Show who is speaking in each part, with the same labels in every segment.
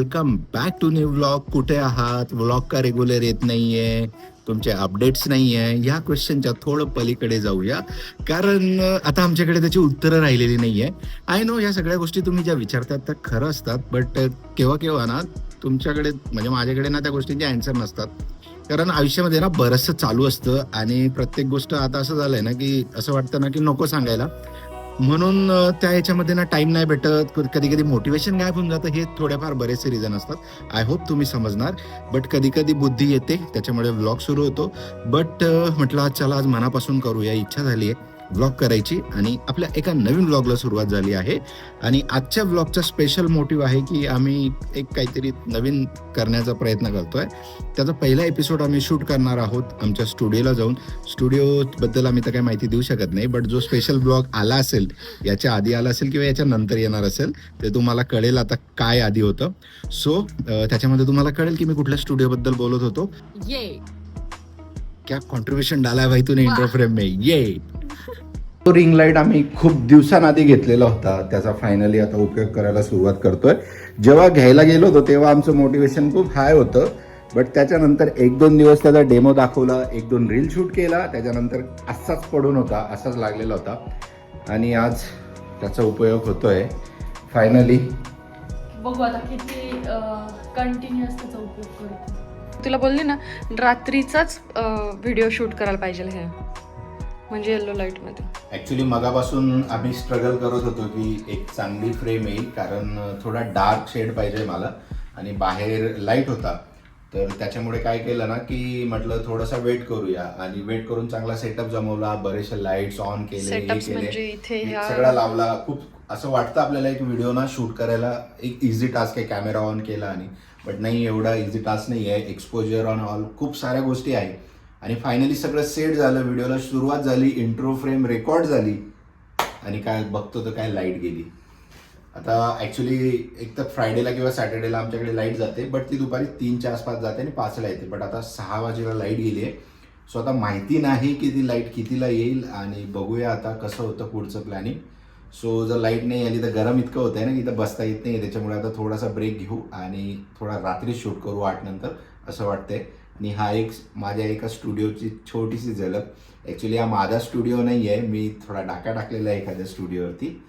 Speaker 1: Welcome back to new vlog. कुठे आहात? Vlog का रेग्युलर येत नाहीये, तुमचे अपडेट्स नाही आहे, या क्वेश्चनच्या थोडं पलीकडे जाऊया. कारण आता आमच्याकडे त्याची उत्तरं राहिलेली नाही आहे. आय नो या सगळ्या गोष्टी तुम्ही ज्या विचारतात त्या खरं असतात, बट केव्हा केव्हा ना तुमच्याकडे म्हणजे माझ्याकडे ना त्या गोष्टींचे आन्सर नसतात. कारण आयुष्यामध्ये ना बरंचसं चालू असतं आणि प्रत्येक गोष्ट आता असं झालंय ना की असं वाटतं ना की नको सांगायला. म्हणून त्या याच्यामध्ये ना टाइम नाही भेटत, कधी कधी मोटिवेशन गायब होऊन जातं. हे थोडेफार बरेचसे रिझन असतात. आय होप तुम्ही समजणार. बट कधी कधी बुद्धी येते, त्याच्यामुळे व्लॉग सुरू होतो. बट म्हटलं आज चला आज मनापासून करूया, इच्छा झाली आहे व्लॉग करायची आणि आपल्या एका नवीन व्लॉगला सुरुवात झाली आहे. आणि आजच्या व्लॉगचा स्पेशल मोटिव्ह आहे की आम्ही एक काहीतरी नवीन करण्याचा प्रयत्न करतोय. त्याचा पहिला एपिसोड आम्ही शूट करणार आहोत आमच्या स्टुडिओला जाऊन. स्टुडिओबद्दल आम्ही तर काही माहिती देऊ शकत नाही, बट जो स्पेशल ब्लॉग आला असेल, याच्या आधी आला असेल किंवा याच्या नंतर येणार असेल, ते तुम्हाला कळेल आता काय आधी होतं. सो त्याच्यामध्ये तुम्हाला कळेल की मी कुठल्या स्टुडिओबद्दल बोलत होतो.
Speaker 2: ये
Speaker 1: क्या कॉन्ट्रीब्युशन डाला भाई तूने इंट्रो फ्रेम में. ये तो रिंग लाईट आम्ही खूप दिवसांआधी घेतलेला होता, त्याचा फायनली आता उपयोग करायला सुरुवात करतोय. जेव्हा घ्यायला गेलो होतो तेव्हा आमचं मोटिवेशन खूप हाय होतं, बट त्याच्यानंतर 1-2 दिवस त्याचा डेमो दाखवला, 1-2 रील शूट केला, त्याच्यानंतर असाच पडून होता, असाच लागलेला होता आणि आज त्याचा उपयोग होतोय फायनली.
Speaker 2: बघू आता किती कंटिन्युअस त्याचा उपयोग करतो. तुला बोलली ना रात्रीचाच व्हिडिओ शूट करायला पाहिजे हे, म्हणजे येलो लाईट मध्ये.
Speaker 1: ऍक्च्युली मगापासून आम्ही स्ट्रगल करत होतो की एक चांगली फ्रेम येईल, कारण थोडा डार्क शेड पाहिजे मला आणि बाहेर लाईट होता. तर त्याच्यामुळे काय केलं ना की म्हटलं थोडासा वेट करूया आणि वेट करून चांगला सेटअप जमवला, बरेचसे लाईट्स ऑन केले,
Speaker 2: म्हणजे इथे
Speaker 1: सगळा लावला. खूप असं वाटतं आपल्याला एक व्हिडिओ ना शूट करायला एक इझी टास्क आहे, कॅमेरा ऑन केला आणि बट नाही, एवढा इझी टास्क नाही आहे. एक्सपोजर ऑन ऑल खूप साऱ्या गोष्टी आहे आणि फायनली सगळं सेट झालं. व्हिडिओला सुरुवात झाली, इंट्रो फ्रेम रेकॉर्ड झाली आणि काय बघतो तर काय लाईट गेली. आता ॲक्च्युली एक तर फ्रायडेला किंवा सॅटर्डेला आमच्याकडे लाईट जाते, बट ती दुपारी 3च्या आसपास जाते आणि 5ला येते. बट आता 6 वाजेला लाईट गेली आहे. सो आता माहिती नाही की ती लाईट कितीला येईल आणि बघूया आता कसं होतं पुढचं प्लॅनिंग. सो जर लाईट नाही आली तर गरम इतकं होतं आहे ना, इथं बसता येत नाही. त्याच्यामुळे आता थोडासा ब्रेक घेऊ आणि थोडा रात्री शूट करू 8 नंतर असं वाटतंय. आणि हा एक माझ्या एका स्टुडिओची छोटीशी झलक. ॲक्च्युली हा माझा स्टुडिओ नाही आहे, मी थोडा डाका टाकलेला आहे एखाद्या स्टुडिओवरती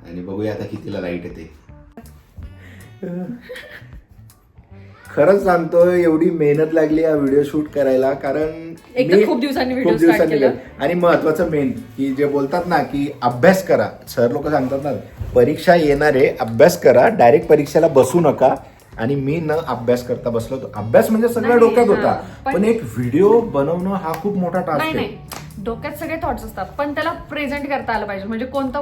Speaker 1: आणि बघूया आता कितीला लाईट येते. खरंच सांगतोय, एवढी मेहनत लागली हा व्हिडिओ शूट करायला, कारण
Speaker 2: खूप दिवसांनी
Speaker 1: आणि महत्वाचं मेन की जे बोलतात ना की अभ्यास करा. सर लोक सांगतात ना परीक्षा येणार आहे, अभ्यास करा, डायरेक्ट परीक्षेला बसू नका. आणि मी न अभ्यास करता बसलो होतो. अभ्यास म्हणजे सगळ्या डोक्यात होता, पण एक व्हिडिओ बनवणं हा खूप मोठा टास्क आहे.
Speaker 2: डोक्यात सगळे थॉट्स असतात, पण त्याला प्रेझेंट करता आलं पाहिजे. म्हणजे कोणता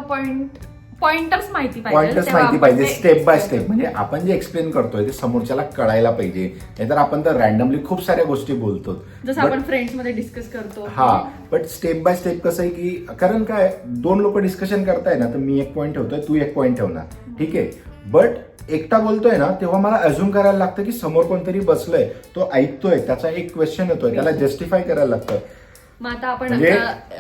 Speaker 2: पॉइंटर्स माहिती
Speaker 1: पाहिजे स्टेप बाय स्टेप. म्हणजे आपण जे एक्सप्लेन करतोय ते समोरच्याला कळायला पाहिजे. नाहीतर आपण तर रॅन्डमली खूप साऱ्या गोष्टी बोलतो,
Speaker 2: जसं आपण फ्रेंड्स मध्ये डिस्कस करतो.
Speaker 1: हा, बट स्टेप बाय स्टेप कसं आहे की कारण काय 2 लोक डिस्कशन करताय ना, तर मी एक पॉईंट ठेवतोय, तू एक पॉईंट ठेवणार, ठीक आहे. बट एकटा बोलतोय ना तेव्हा मला अज्युम करायला लागतं की समोर कोणतरी बसलंय, तो ऐकतोय, त्याचा एक क्वेश्चन येतोय, त्याला जस्टिफाय करायला लागतं.
Speaker 2: मग आता आपण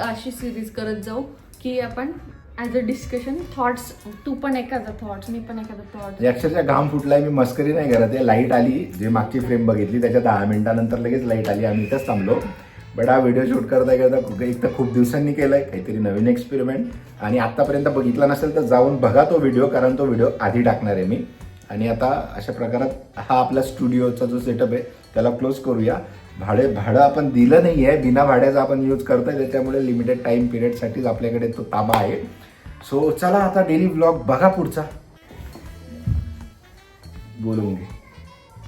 Speaker 2: अशी सिरीज करत जाऊ की आपण ऍज अ डिस्कशन थॉट्स, तू पण एखादा थॉट्स, मी पण एखादा थॉट.
Speaker 1: अक्षरशः घाम फुटलाय, मी मस्करी नाही करत. लाईट आली, जे मागची फ्रेम बघितली त्याच्या 10 मिनिटानंतर लगेच लाईट आली, आम्ही इथंच थांबलो. बट हा व्हिडिओ शूट करता एक तर खूप दिवसांनी केलाय, काहीतरी नवीन एक्सपेरिमेंट. आणि आतापर्यंत बघितला नसेल तर जाऊन बघा तो व्हिडिओ, कारण तो व्हिडिओ आधी टाकणार आहे मी. आणि आता अशा प्रकारात हा आपला स्टुडिओचा जो सेटअप आहे त्याला क्लोज करूया. भाडं आपण दिलं नाही आहे, बिना भाड्याचा आपण यूज करतोय, त्याच्यामुळे लिमिटेड टाइम पिरियडसाठीच आपल्याकडे तो ताबा आहे. सो चला आता डेली व्लॉग बघा पुढचा. बोलून घे.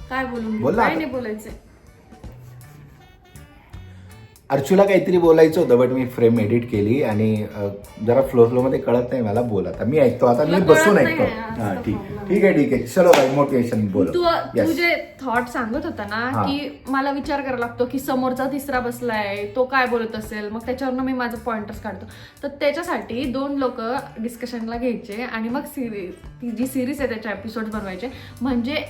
Speaker 2: काय बोलून काय नाही बोलायचं.
Speaker 1: अर्चूला काहीतरी बोलायचं होतं, बट मी फ्रेम एडिट केली आणि जरा फ्लो मध्ये कळत नाही मला. बोल आता, मी ऐकतो, आता मी बसून ऐकतो. हा ठीक आहे. चलो भाई, मोटिवेशन बोल.
Speaker 2: तू जे थॉट सांगत होता ना की मला विचार करायला लागतो की समोरचा तिसरा बसलाय, तो काय बोलत असेल, मग त्याच्यावरनं मी माझं पॉइंटर्स काढतो. तर त्याच्यासाठी 2 लोक डिस्कशनला घ्यायचे आणि मग ती जी सिरीज आहे त्याचे एपिसोड बनवायचे. म्हणजे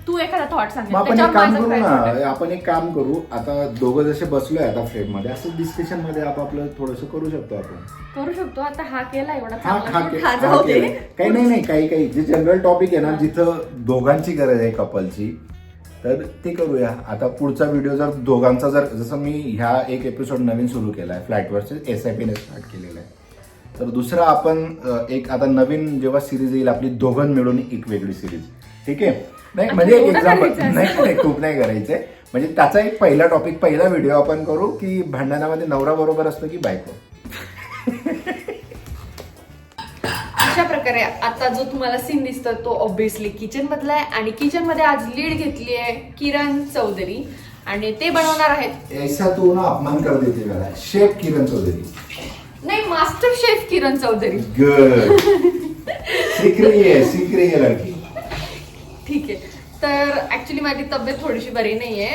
Speaker 2: तू एखादा थॉट सांग
Speaker 1: मग आपण एक काम करू ना, आपण एक काम करू, आता दोघं जसे बसलोय आता फ्रेम मध्ये, असं डिस्कशन मध्ये आपापलं थोडस करू शकतो आपण.
Speaker 2: करू शकतो. आता हा केला एवढा
Speaker 1: हा
Speaker 2: चांगला, हा जाऊ दे.
Speaker 1: काही नाही, काही जे जनरल टॉपिक आहे ना, जिथं दोघांची गरज आहे कपलची, तर ते करूया. आता पुढचा व्हिडिओ जर दोघांचा, जर जसं मी ह्या एक एपिसोड नवीन सुरू केलाय फ्लॅट वर्सेस SIP ने स्टार्ट केलेला आहे, तर दुसरा आपण एक आता नवीन जेव्हा सिरीज येईल आपली दोघं मिळून एक वेगळी सिरीज, ठीक आहे. नाही म्हणजे एक एक्झाम्पल, नाही खूप नाही करायचंय, म्हणजे त्याचा एक पहिला टॉपिक, पहिला व्हिडिओ आपण करू की भांडणामध्ये नवरा बरोबर असतो की बायको.
Speaker 2: अशा प्रकारे आता जो तुम्हाला सीन दिसतो तो ऑब्विसली किचन मधला आहे, आणि किचन मध्ये आज लीड घेतली आहे किरण चौधरी, आणि ते बनवणार आहेत.
Speaker 1: ऐसा तू ना अपमान कर देते मला, शेफ किरण चौधरी.
Speaker 2: नाही, master chef Kiran Chaudhary.
Speaker 1: Good. सीख रही है लड़की.
Speaker 2: ठीक आहे. तर ऍक्च्युली माझी तब्येत थोडीशी बरी नाहीये,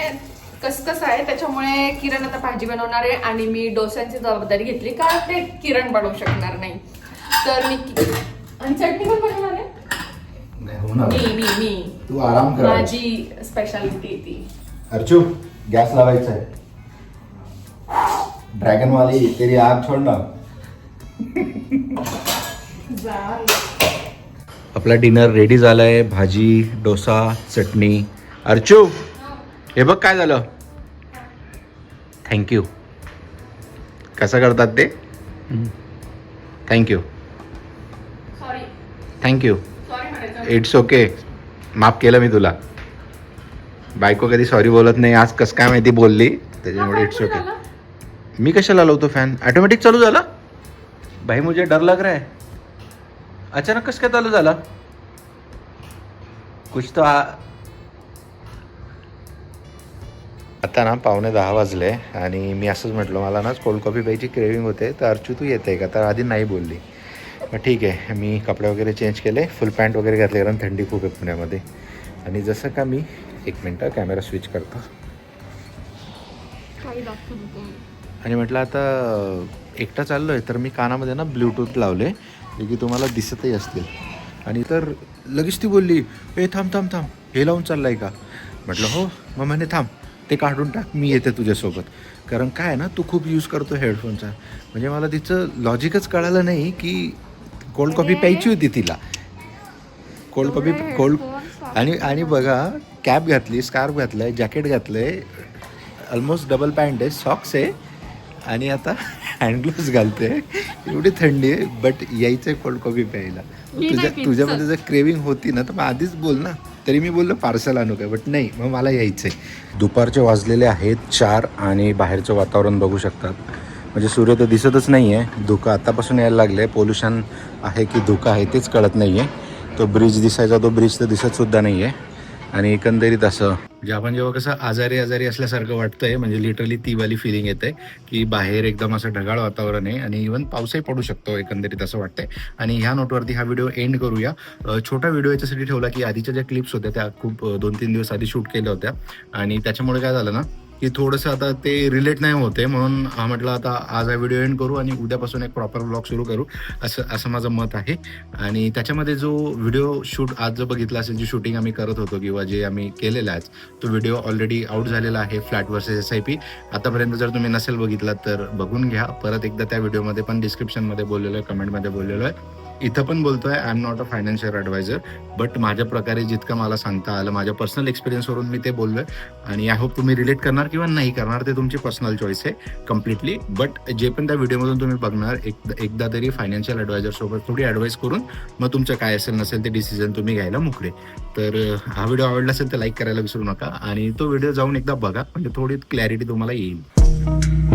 Speaker 2: कसं आहे, त्याच्यामुळे किरण आता भाजी बनवणार आहे आणि मी डोस्यांची जबाबदारी घेतली, कारण ते किरण बनवू शकणार नाही. तर मी आणि चटणी पण बनवणार आहे.
Speaker 1: नाही होणार.
Speaker 2: मी
Speaker 1: तू आराम कर.
Speaker 2: माझी स्पेशालिटी ती.
Speaker 1: अर्चू गॅस लावायचा आहे. ड्रॅगन वाली तेरी आग छोडना. आपला डिनर रेडी झालाय, भाजी, डोसा, चटणी. अर्चू हे बघ काय झालं. थँक्यू. कसं करतात ते. थँक्यू. थँक्यू. It's okay. माफ केलं मी तुला. बायको कधी सॉरी बोलत नाही, आज कसं काय माहिती बोलली, त्याच्यामुळे इट्स ओके. मी कशाला लावतो फॅन, ऑटोमॅटिक चालू झाला. भाई मुझे डर लग रहा है. अचानक कसं काय चालू झाला. कुछ तो आता ना 9:45 वाजले आणि मी असंच म्हटलं मला ना कोल्ड कॉफी प्यायची क्रेविंग होते, तर अर्चू तू येते का, तर आधी नाही बोलली. मग ठीक आहे, मी कपडे वगैरे चेंज केले, फुल पॅन्ट वगैरे घातले, कारण थंडी खूप आहे पुण्यामध्ये. आणि जसं का मी एक मिनटं कॅमेरा स्विच करतो आणि म्हटलं आता एकटा चाललो आहे, तर मी कानामध्ये ना ब्लूटूथ लावले, जे की तुम्हाला दिसतही असतील. आणि तर लगेच ती बोलली, ए थांब थांब थांब, हे लावून चाललं आहे का. म्हटलं हो. मग म्हणे थांब ते काढून टाक, मी येते तुझ्यासोबत. कारण काय आहे ना, तू खूप यूज करतो हेडफोनचा. म्हणजे मला तिचं लॉजिकच कळालं नाही की कोल्ड कॉफी प्यायची होती तिला. कोल्ड आणि बघा, कॅप घातली, स्कार्फ घातलं आहे, जॅकेट घातलं आहे, ऑलमोस्ट डबल पॅन्ट आहे, सॉक्स आहे, आणि आता हँड ग्लोव्स घालते. एवढी थंडी आहे, बट यायचं आहे कोल्ड कॉफी प्यायला. तुझ्यामध्ये जर क्रेविंग होती ना, तर मग आधीच बोल ना. तरी मी बोललो पार्सल आणू काय, बट नाही, मग मला यायचं आहे. दुपारचे वाजलेले आहेत 4 आणि बाहेरचं वातावरण बघू शकतात. म्हणजे सूर्य तर दिसतच नाही आहे, धुकं आतापासून यायला लागलं आहे. पोल्युशन आहे की धुकं आहे तेच कळत नाही आहे. तो ब्रिज दिसायचा, तो ब्रिज तर दिसतसुद्धा नाही आहे. आणि एकंदरीत असं म्हणजे आपण जेव्हा कसं आजारी असल्यासारखं वाटतंय, म्हणजे लिटरली ती वाली फिलिंग येते की बाहेर एकदम असं ढगाळ वातावरण आहे आणि इव्हन पाऊसही पडू शकतो, एकंदरीत असं वाटतंय. आणि ह्या नोटवरती हा व्हिडिओ एंड करूया. छोटा व्हिडिओ याच्यासाठी ठेवला की आधीच्या ज्या क्लिप्स होत्या त्या खूप 2-3 दिवस आधी शूट केल्या होत्या, आणि त्याच्यामुळे काय झालं ना की थोडंसं आता ते रिलेट नाही होते, म्हणून म्हटलं आता आज हा व्हिडिओ एंड करू आणि उद्यापासून एक प्रॉपर ब्लॉग सुरू करू, असं माझं मत आहे. आणि त्याच्यामध्ये जो व्हिडिओ शूट आज जो बघितला असेल, जी शूटिंग आम्ही करत होतो किंवा जे आम्ही केलेलं आहे, तो व्हिडिओ ऑलरेडी आउट झालेला आहे, फ्लॅट वर्सेस SIP. आतापर्यंत जर तुम्ही नसेल बघितला तर बघून घ्या. परत एकदा त्या व्हिडिओमध्ये पण डिस्क्रिप्शनमध्ये बोललेलो आहे, कमेंटमध्ये बोललेलो आहे, इथं पण बोलतोय. I am not a financial adviser, but माझ्या प्रकारे जितकं मला सांगता आलं, माझ्या पर्सनल एक्सपिरियन्सवरून मी ते बोललोय. आणि आय होप तुम्ही रिलेट करणार किंवा नाही करणार ते तुमची पर्सनल चॉईस आहे कम्प्लिटली. बट जे पण त्या व्हिडिओमधून तुम्ही बघणार, एकदा तरी फायनान्शियल ॲडवायझरसोबत थोडी ॲडवाईस करून मग तुमचं काय असेल नसेल ते डिसिजन तुम्ही घ्यायला मोकळे. तर हा व्हिडिओ आवडला असेल तर लाईक करायला विसरू नका, आणि तो व्हिडिओ जाऊन एकदा बघा, म्हणजे थोडी क्लॅरिटी तुम्हाला येईल.